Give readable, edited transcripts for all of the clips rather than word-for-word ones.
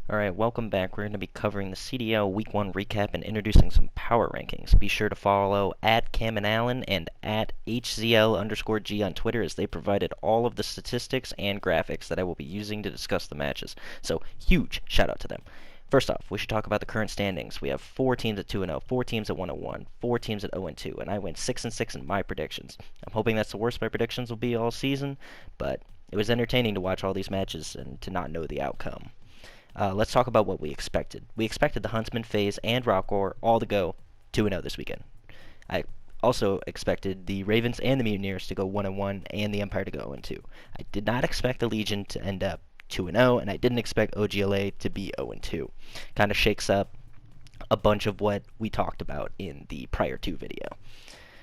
Alright, welcome back. We're going to be covering the CDL Week 1 recap and introducing some power rankings. Be sure to follow at Cam and Allen and at HZL_G on Twitter as they provided all of the statistics and graphics that I will be using to discuss the matches. So, huge shout out to them. First off, we should talk about the current standings. We have 4 teams at 2-0, 4 teams at 1-1, 4 teams at 0-2, and I went 6-6 in my predictions. I'm hoping that's the worst my predictions will be all season, but it was entertaining to watch all these matches and to not know the outcome. Let's talk about what we expected. We expected the Huntsman, FaZe, and Rockor all to go 2-0 this weekend. I also expected the Ravens and the Mutineers to go 1-1 and the Empire to go 0-2. I did not expect the Legion to end up 2-0, and I didn't expect OGLA to be 0-2. Kind of shakes up a bunch of what we talked about in the prior to video.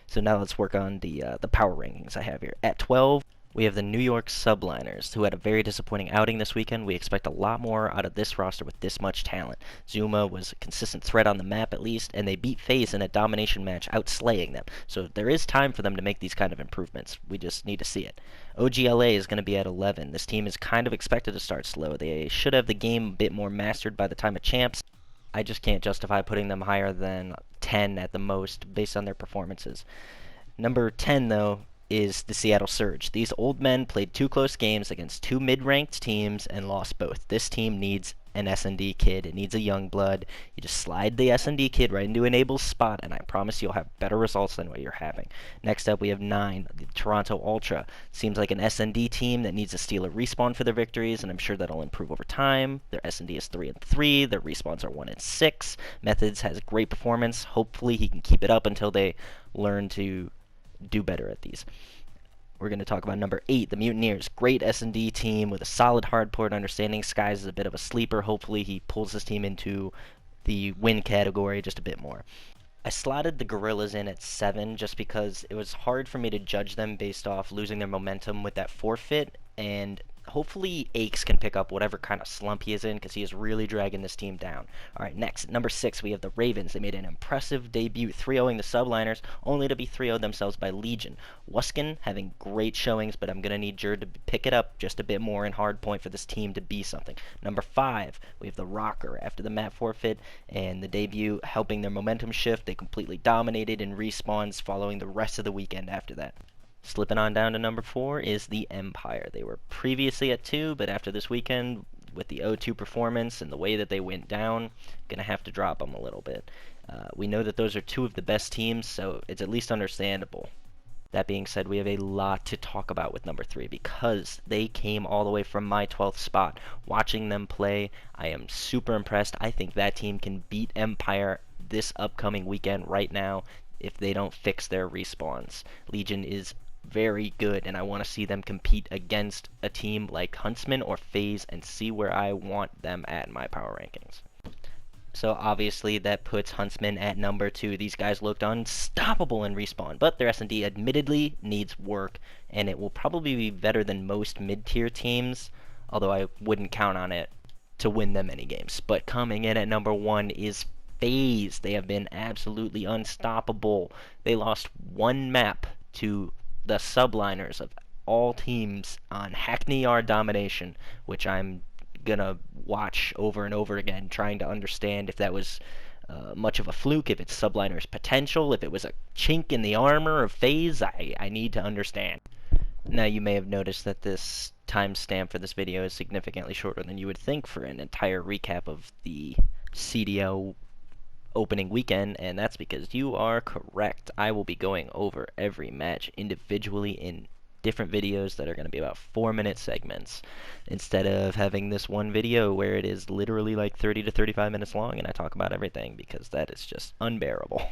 So now let's work on the power rankings I have here. At 12, we have the New York Subliners, who had a very disappointing outing this weekend. We expect a lot more out of this roster with this much talent. Zuma was a consistent threat on the map at least, and they beat FaZe in a domination match, outslaying them. So there is time for them to make these kind of improvements. We just need to see it. OGLA is going to be at 11. This team is kind of expected to start slow. They should have the game a bit more mastered by the time of champs. I just can't justify putting them higher than 10 at the most based on their performances. Number 10, though, is the Seattle Surge. These old men played 2 close games against 2 mid-ranked teams and lost both. This team needs an S&D kid. It needs a young blood. You just slide the S&D kid right into Enable's spot, and I promise you'll have better results than what you're having. Next up, we have 9, the Toronto Ultra. Seems like an S&D team that needs to steal a respawn for their victories, and I'm sure that'll improve over time. Their S&D is 3-3. Their respawns are 1-6. Methods has great performance. Hopefully he can keep it up until they learn to do better at these. We're going to talk about number 8, the Mutineers. Great S&D team with a solid hardport understanding. Skies is a bit of a sleeper. Hopefully he pulls this team into the win category just a bit more. I slotted the Gorillas in at 7 just because it was hard for me to judge them based off losing their momentum with that forfeit, and hopefully Aches can pick up whatever kind of slump he is in because he is really dragging this team down. Alright, next, number 6, we have the Ravens. They made an impressive debut, 3-0ing the Subliners, only to be 3-0'd themselves by Legion. Wuskin having great showings, but I'm going to need Jerd to pick it up just a bit more in hard point for this team to be something. Number 5, we have the Rocker. After the map forfeit and the debut helping their momentum shift, they completely dominated in respawns following the rest of the weekend after that. Slipping on down to number 4 is the Empire. They were previously at 2, but after this weekend, with the 0-2 performance and the way that they went down, going to have to drop them a little bit. We know that those are 2 of the best teams, so it's at least understandable. That being said, we have a lot to talk about with number 3 because they came all the way from my 12th spot. Watching them play, I am super impressed. I think that team can beat Empire this upcoming weekend right now if they don't fix their respawns. Legion is very good, and I want to see them compete against a team like Huntsman or FaZe and see where I want them at in my power rankings. So obviously that puts Huntsman at number 2. These guys looked unstoppable in respawn, but their S&D admittedly needs work, and it will probably be better than most mid-tier teams, although I wouldn't count on it to win them any games. But coming in at number 1 is FaZe. They have been absolutely unstoppable. They lost 1 map to the Subliners of all teams on Hackney Yard domination, which I'm gonna watch over and over again, trying to understand if that was much of a fluke, if it's Subliners' potential, if it was a chink in the armor of FaZe. I need to understand. Now, you may have noticed that this timestamp for this video is significantly shorter than you would think for an entire recap of the CDL opening weekend, and that's because you are correct. I will be going over every match individually in different videos that are going to be about 4-minute segments instead of having this one video where it is literally like 30 to 35 minutes long and I talk about everything, because that is just unbearable.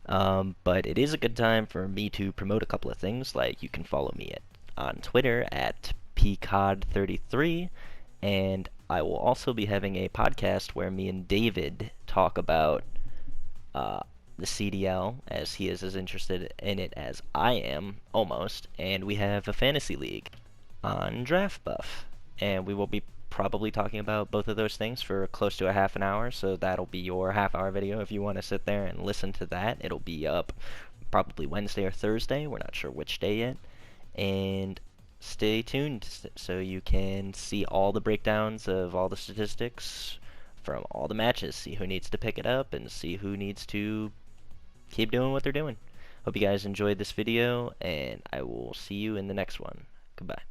But it is a good time for me to promote a couple of things. Like, you can follow me on Twitter at pcod33, and I will also be having a podcast where me and David talk about the CDL, as he is as interested in it as I am, almost, and we have a fantasy league on Draft Buff, and we will be probably talking about both of those things for close to a half an hour, so that'll be your half-hour video if you want to sit there and listen to that. It'll be up probably Wednesday or Thursday, we're not sure which day yet, and stay tuned so you can see all the breakdowns of all the statistics from all the matches. See who needs to pick it up and see who needs to keep doing what they're doing. Hope you guys enjoyed this video, and I will see you in the next one. Goodbye.